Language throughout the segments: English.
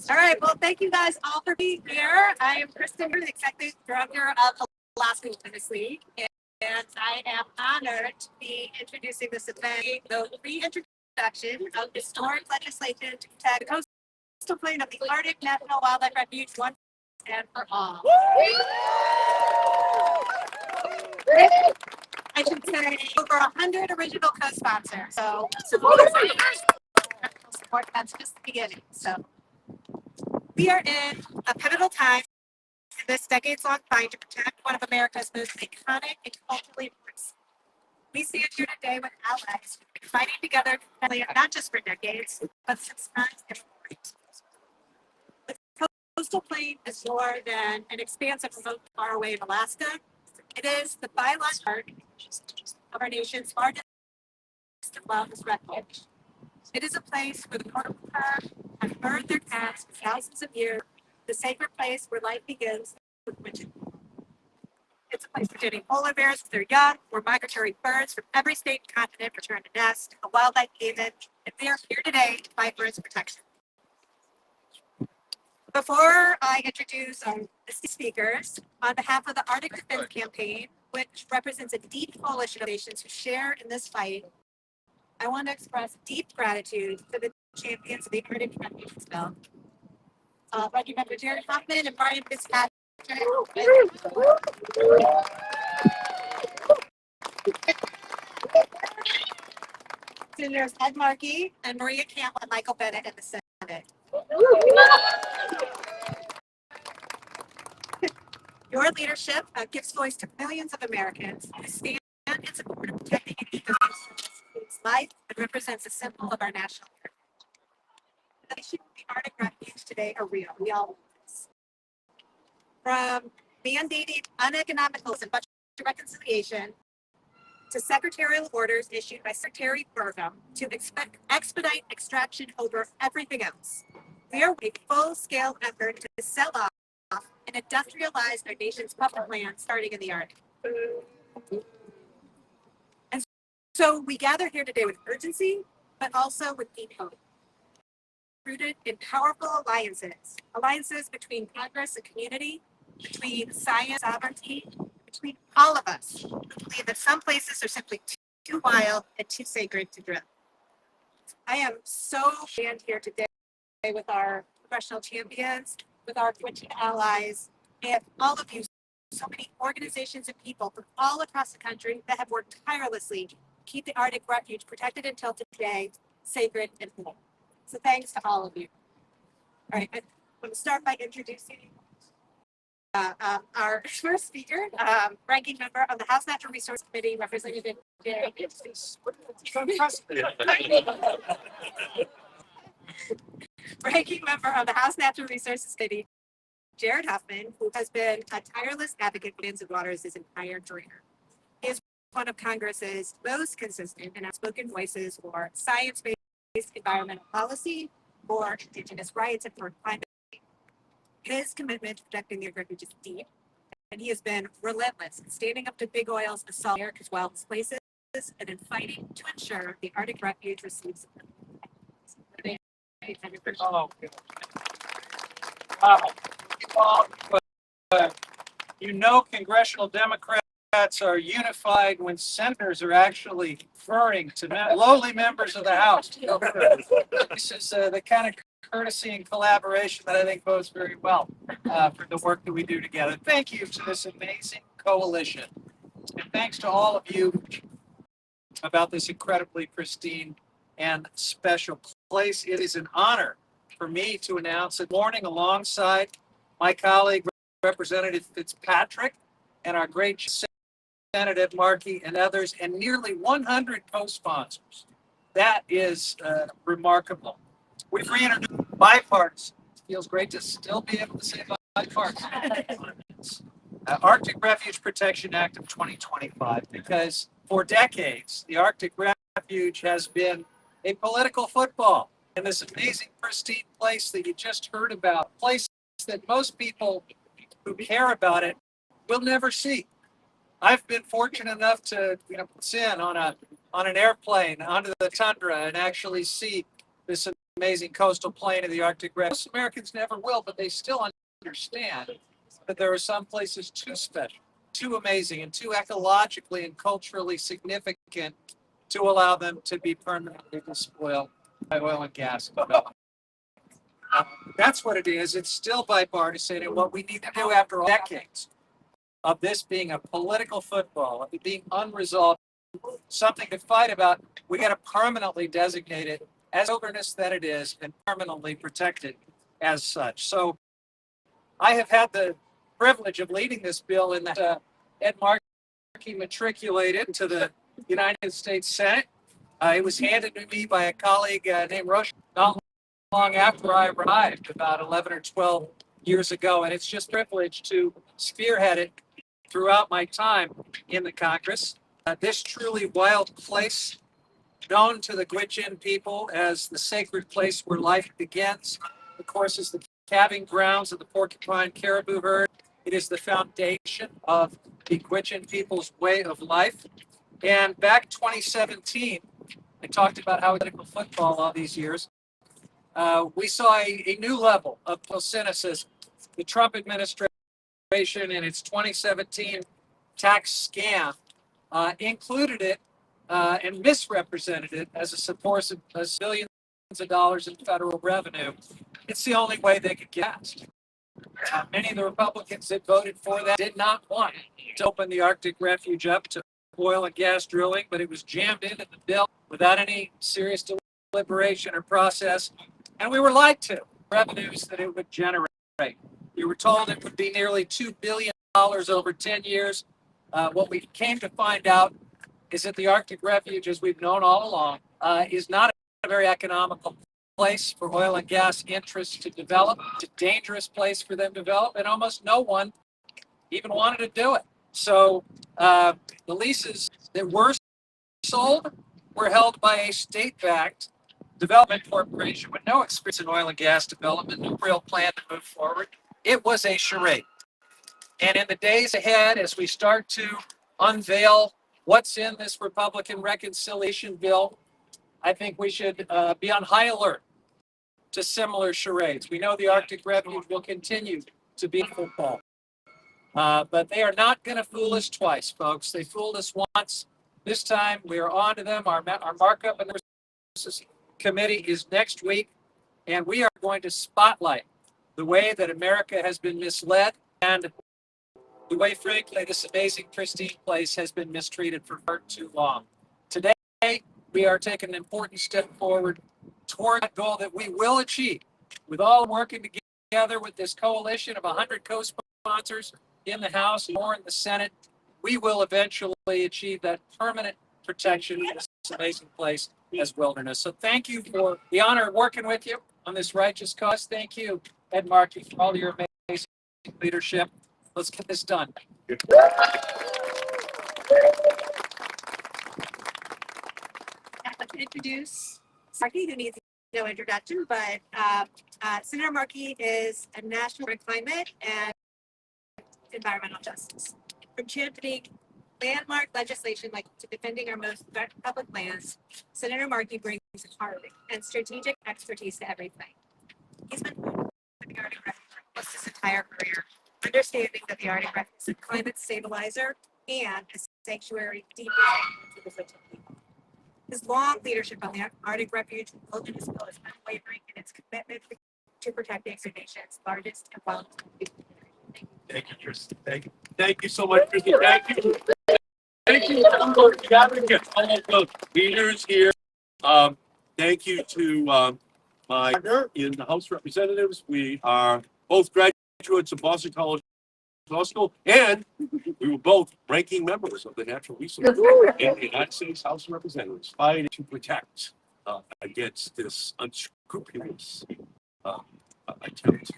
All right, well, thank you guys all for being here. I am Kristen, the Executive Director of Alaska Tennis League, and I am honored to be introducing this event, the reintroduction of historic legislation to protect the coastal plain of the Arctic National Wildlife Refuge once and for all. I should say over 100 original co-sponsors. So support, that's just the beginning. So we are in a pivotal time in this decades-long fight to protect one of America's most iconic and culturally rich. We stand here today with allies who've been fighting together not just for decades, but since times immemorial. The coastal plain is more than an expanse of remote far away in Alaska. It is the biological heart of our nation's largest and wildest refuge. It is a place where the portable have burned their calves for thousands of years, the sacred place where life begins with witches. It's a place for getting polar bears with their young, where migratory birds from every state and continent return to nest, a wildlife haven, and we are here today to fight for its protection. Before I introduce our speakers, on behalf of the Arctic Refuge Campaign, which represents a deep coalition of nations who share in this fight, I want to express deep gratitude to the champions of the Arctic Refuge bill. Ranking Member Jared Huffman and Brian Fitzpatrick. Senators Ed Markey and Maria Campbell and Michael Bennett in the Senate. Your leadership gives voice to millions of Americans who stand in support of protecting an ecosystem whose life and represents a symbol of our national heritage. The issues of the Arctic Refuge today are real. We all know this. From mandating uneconomic goals and budget reconciliation to secretarial orders issued by Secretary Burgum to expedite extraction over everything else. We are a full-scale effort to sell off and industrialize our nation's public land starting in the Arctic. And so we gather here today with urgency, but also with deep hope. Rooted in powerful alliances between Congress and community, between science and sovereignty, between all of us who believe that some places are simply too wild and too sacred to drill. I am so stand here today with our professional champions, with our twitching allies, and all of you, so many organizations and people from all across the country that have worked tirelessly to keep the Arctic Refuge protected until today, sacred and whole. So thanks to all of you. All right, I'm going to start by introducing our first speaker, ranking member of the House Natural Resources Committee, Representative Jared. Ranking member of the House Natural Resources Committee, Jared Huffman, who has been a tireless advocate for lands and waters his entire career. He is one of Congress's most consistent and outspoken voices for science-based environmental policy, for Indigenous rights, and for climate change. His commitment to protecting the Arctic Refuge is deep, and he has been relentless in standing up to big oil's assault on America's wildest places and in fighting to ensure the Arctic Refuge receives. Oh, wow. Congressional Democrats are unified when senators are actually referring to lowly members of the House. This is the kind of courtesy and collaboration that I think bodes very well for the work that we do together. Thank you to this amazing coalition. And thanks to all of you about this incredibly pristine and special place. It is an honor for me to announce this morning alongside my colleague, Representative Fitzpatrick, and our great Senator Ed Markey and others, and nearly 100 co-sponsors. That is remarkable. We've reintroduced bipartisan. It feels great to still be able to say bipartisan. Arctic Refuge Protection Act of 2025, because for decades, the Arctic Refuge has been a political football in this amazing, pristine place that you just heard about, a place that most people who care about it will never see. I've been fortunate enough to sit on an airplane onto the tundra and actually see this amazing coastal plain of the Arctic Refuge. Most Americans never will, but they still understand that there are some places too special, too amazing, and too ecologically and culturally significant to allow them to be permanently despoiled by oil and gas development. That's what it is. It's still bipartisan, and what we need to do after decades of this being a political football, of it being unresolved, something to fight about, we got to permanently designate it as wilderness that it is and permanently protect it as such. So I have had the privilege of leading this bill in that Ed Markey matriculated to the United States Senate. It was handed to me by a colleague named Rush not long after I arrived, about 11 or 12 years ago, and it's just a privilege to spearhead it throughout my time in the Congress. This truly wild place, known to the Gwich'in people as the sacred place where life begins, of course, is the calving grounds of the porcupine caribou herd. It is the foundation of the Gwich'in people's way of life. And back 2017, I talked about how political football all these years. We saw a new level of cynicism. The Trump administration in its 2017 tax scam included it and misrepresented it as a source of billions of dollars in federal revenue. It's the only way they could get passed. Many of the Republicans that voted for that did not want to open the Arctic Refuge up to oil and gas drilling, but it was jammed into the bill without any serious deliberation or process. And we were lied to revenues that it would generate. We were told it would be nearly $2 billion over 10 years. What we came to find out is that the Arctic Refuge, as we've known all along, is not a very economical place for oil and gas interests to develop. It's a dangerous place for them to develop, and almost no one even wanted to do it. So the leases that were sold were held by a state-backed development corporation with no experience in oil and gas development, no real plan to move forward. It was a charade. And in the days ahead, as we start to unveil what's in this Republican reconciliation bill, I think we should be on high alert to similar charades. We know the Arctic Refuge will continue to be football. But they are not going to fool us twice, folks. They fooled us once. This time we are on to them. Our markup in the committee is next week, and we are going to spotlight the way that America has been misled and the way, frankly, this amazing, pristine place has been mistreated for far too long. Today, we are taking an important step forward toward that goal that we will achieve with all working together with this coalition of 100 co-sponsors in the House, more in the Senate. We will eventually achieve that permanent protection of this amazing place as wilderness. So thank you for the honor of working with you on this righteous cause. Thank you, Ed Markey, for all your amazing leadership. Let's get this done. I'd like to introduce Markey, who needs no introduction, but Senator Markey is a national for climate and environmental justice. From championing landmark legislation like to defending our most public lands, Senator Markey brings hard and strategic expertise to everything. He's been with the Arctic Refuge for almost his entire career, understanding that the Arctic Refuge is a climate stabilizer and a sanctuary deeply to the Gwich'in people. His long leadership on the Arctic Refuge Wilderness Bill is unwavering in its commitment to protecting the nation's largest and wildest people. Thank you, Tristan. Thank you so much, Tristan. Thank you. Thank you. All the leaders here. Thank you to my partner in the House of Representatives. We are both graduates of Boston College Law School, and we were both ranking members of the Natural Resources in the United States House of Representatives, fighting to protect against this unscrupulous attempt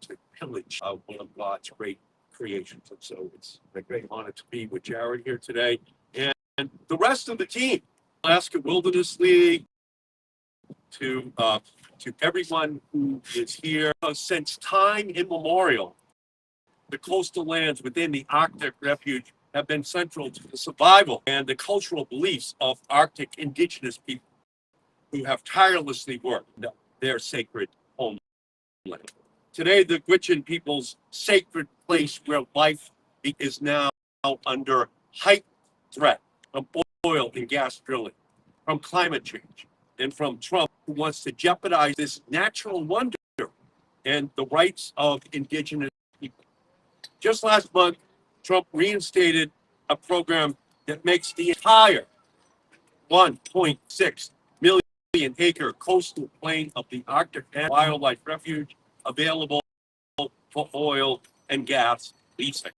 to pillage one of God's great creations. And so it's a great honor to be with Jared here today and the rest of the team, Alaska Wilderness League, to everyone who is here. Since time immemorial, the coastal lands within the Arctic Refuge have been central to the survival and the cultural beliefs of Arctic indigenous people who have tirelessly worked their sacred homeland. Today, the Gwich'in people's sacred place where life is now under heightened threat from oil and gas drilling, from climate change, and from Trump, who wants to jeopardize this natural wonder and the rights of indigenous people. Just last month, Trump reinstated a program that makes the entire 1.6 million acre coastal plain of the Arctic Wildlife Refuge available for oil and gas leasing.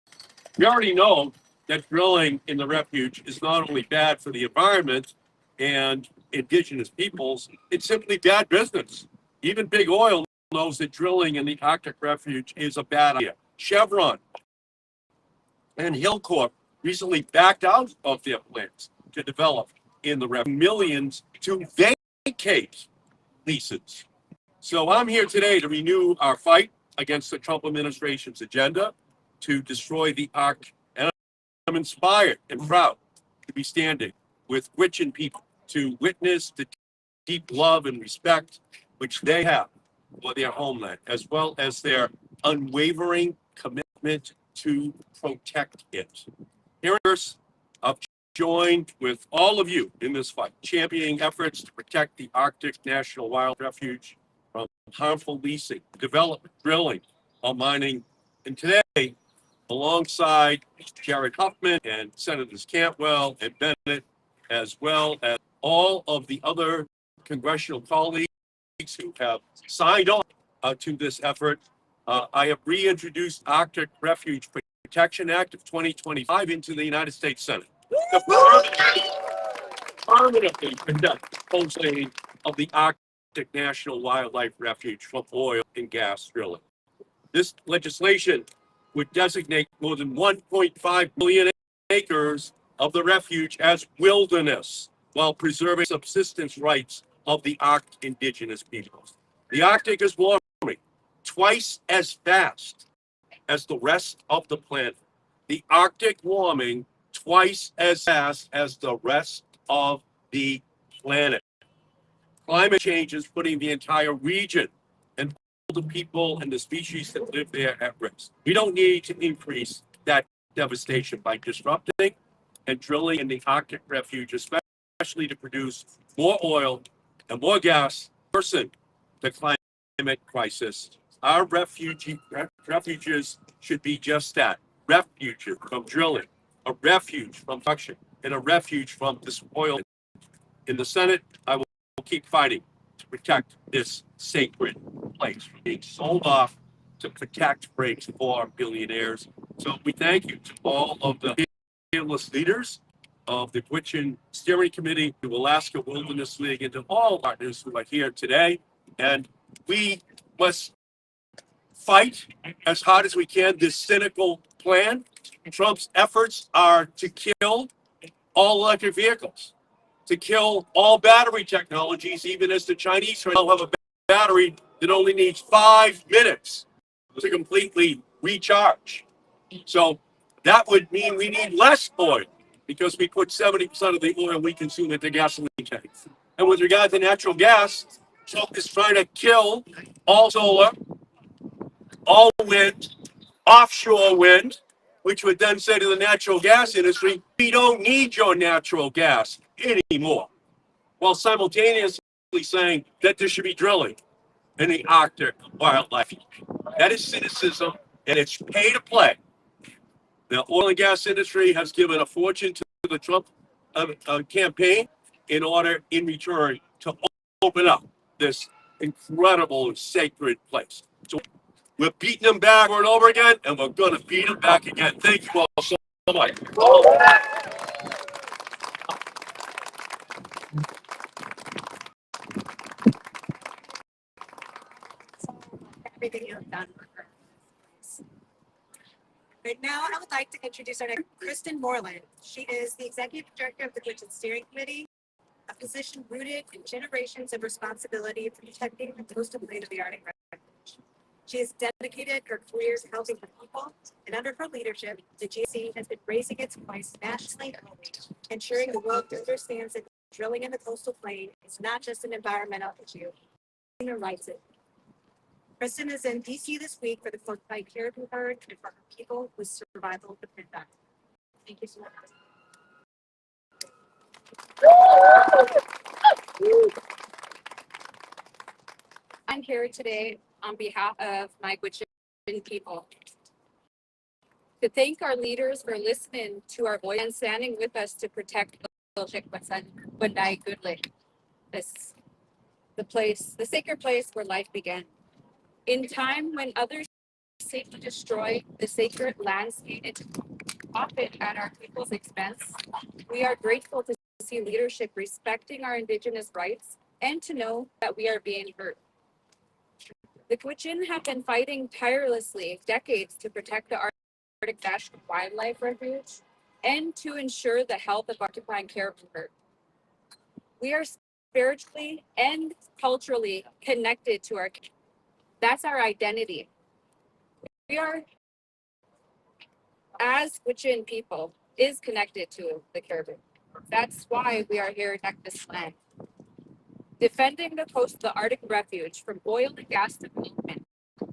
We already know that drilling in the refuge is not only bad for the environment and indigenous peoples, it's simply bad business. Even big oil knows that drilling in the Arctic Refuge is a bad idea. Chevron and Hillcorp recently backed out of their plans to develop in the refuge millions to vacate leases. So I'm here today to renew our fight against the Trump administration's agenda to destroy the Ark, and I'm inspired and proud to be standing with Gwich'in people to witness the deep love and respect which they have for their homeland, as well as their unwavering commitment to protect it. Here's I've joined with all of you in this fight, championing efforts to protect the Arctic National Wild Refuge from harmful leasing, development, drilling, or mining. And today, alongside Jared Huffman and Senators Cantwell and Bennett, as well as all of the other congressional colleagues who have signed on to this effort, I have reintroduced Arctic Refuge Protection Act of 2025 into the United States Senate. The permanently protect the coastline of the Arctic National Wildlife Refuge from oil and gas drilling. This legislation would designate more than 1.5 million acres of the refuge as wilderness while preserving subsistence rights of the Arctic indigenous peoples. The Arctic is warming twice as fast as the rest of the planet. The Arctic warming twice as fast as the rest of the planet. Climate change is putting the entire region and all the people and the species that live there at risk. We don't need to increase that devastation by disrupting and drilling in the Arctic refuge, especially to produce more oil and more gas, worsen the climate crisis. Our refuges should be just that, refuges from drilling, a refuge from production, and a refuge from despoilment. In the Senate, I will keep fighting to protect this sacred place from being sold off to protect breaks for billionaires. So we thank you to all of the fearless leaders of the Gwich'in Steering Committee, to Alaska Wilderness League, and to all partners who are here today. And we must fight as hard as we can this cynical plan. Trump's efforts are to kill all electric vehicles, to kill all battery technologies, even as the Chinese now have a battery that only needs 5 minutes to completely recharge. So that would mean we need less oil because we put 70% of the oil we consume into gasoline tanks. And with regard to natural gas, Trump is trying to kill all solar, all wind, offshore wind, which would then say to the natural gas industry, we don't need your natural gas anymore, while simultaneously saying that there should be drilling in the Arctic wildlife. That is cynicism, and it's pay to play. The oil and gas industry has given a fortune to the Trump campaign in order, in return, to open up this incredible sacred place. So we're beating them back over and over again, and we're going to beat them back again. Thank you all so much. Everything you have done for her. Right now, I would like to introduce our next, Kristen Moreland. She is the Executive Director of the Gwich'in Steering Committee, a position rooted in generations of responsibility for protecting the coastal plain of the Arctic Refuge. She has dedicated her career to helping the people, and under her leadership, the GC has been raising its voice nationally and globally, ensuring the world understands that drilling in the coastal plain is not just an environmental issue, writes it. Kristen is in DC this week for the Fortified Caribou Herd and for her people with survival depend on. Thank you so much. I'm here today on behalf of my Gwich'in people to thank our leaders for listening to our voice and standing with us to protect this the sacred place where life began. In time when others seek to destroy the sacred landscape, often at our people's expense, we are grateful to see leadership respecting our Indigenous rights and to know that we are being heard. The Gwich'in have been fighting tirelessly decades to protect the Arctic National Wildlife Refuge and to ensure the health of Arctic caribou herd. We are spiritually and culturally connected to our. That's our identity. We are, as Gwich'in people, is connected to the caribou. That's why we are here to protect this land. Defending the coast of the Arctic Refuge from oil and gas development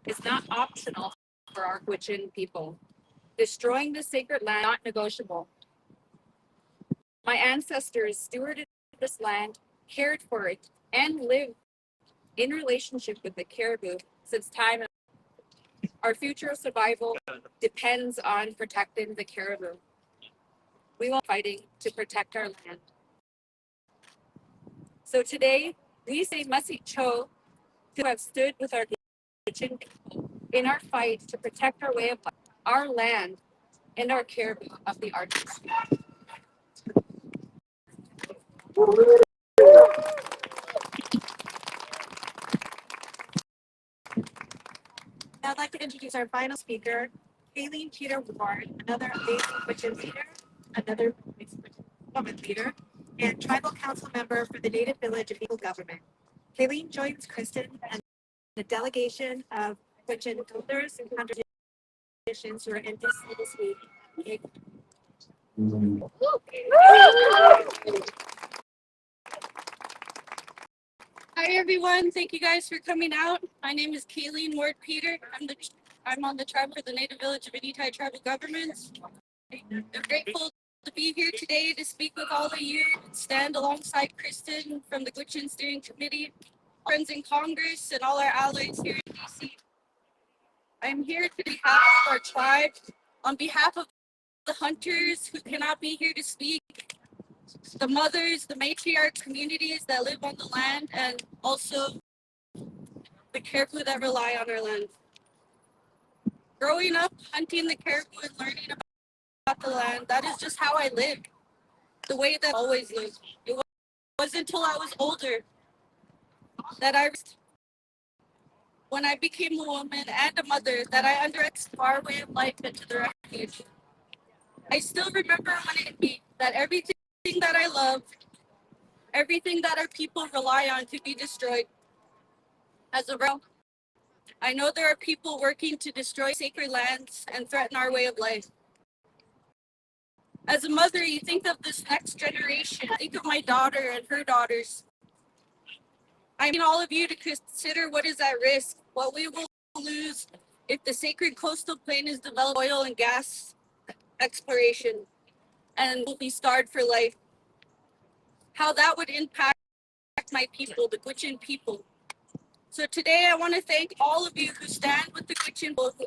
is not optional for our Gwich'in people. Destroying the sacred land is not negotiable. My ancestors stewarded this land, cared for it, and lived in relationship with the caribou since time. Our future survival depends on protecting the caribou. We will be fighting to protect our land. So today, we say Masi Cho to have stood with our Gwich'in people in our fight to protect our way of life, our land, and our caribou of the Arctic. Now I'd like to introduce our final speaker, Kayleen Peter Ward, another amazing Gwich'in leader, another woman leader, and tribal council member for the Native Village of Eagle Government. Kayleen joins Kristen and the delegation of Gwich'in elders and congregations who are in DC this week. Hi everyone, thank you guys for coming out. My name is Kayleen Ward Peter. I'm on the tribe for the Native Village of Inuit Tribal Governments. I'm grateful to be here today to speak with all of you and stand alongside Kristen from the Gwich'in Steering Committee, friends in Congress, and all our allies here in DC. I'm here to behalf of our tribe, on behalf of the hunters who cannot be here to speak, the mothers, the matriarch communities that live on the land, and also the caribou that rely on our land. Growing up, hunting the caribou and learning about the land, that is just how I lived, the way that I always lived. It wasn't until I was older that when I became a woman and a mother, that I understood our way of life into the refuge. I still remember when it hit me that everything that I love, everything that our people rely on could be destroyed. As a result, I know there are people working to destroy sacred lands and threaten our way of life. As a mother, you think of this next generation, think of my daughter and her daughters. I need all of you to consider what is at risk, what we will lose if the sacred coastal plain is developed oil and gas exploration and will be scarred for life. How that would impact my people, the Gwich'in people. So today I want to thank all of you who stand with the Gwich'in people, who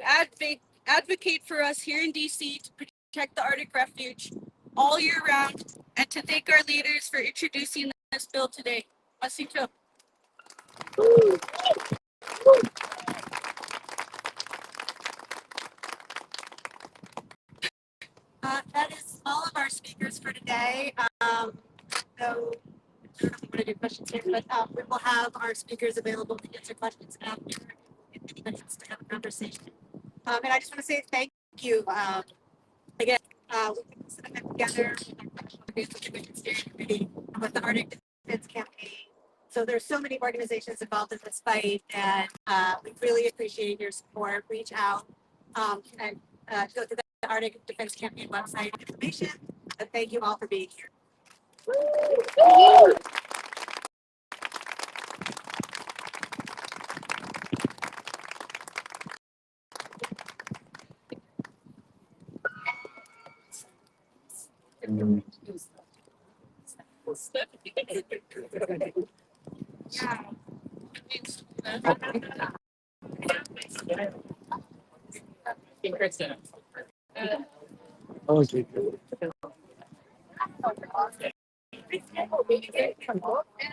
advocate for us here in DC to protect the Arctic Refuge all year round, and to thank our leaders for introducing this bill today. Masito. That is all of our speakers for today. So I don't know if we want to do questions here, but we will have our speakers available to answer questions after if anybody wants to have a conversation. And I just want to say thank you. Again, we put this together with the Gwich'in Steering Committee and with the Arctic Defense Campaign. So there's so many organizations involved in this fight, and we really appreciate your support. Reach out and go to the Arctic Defense Campaign website for information. And thank you all for being here. Yeah.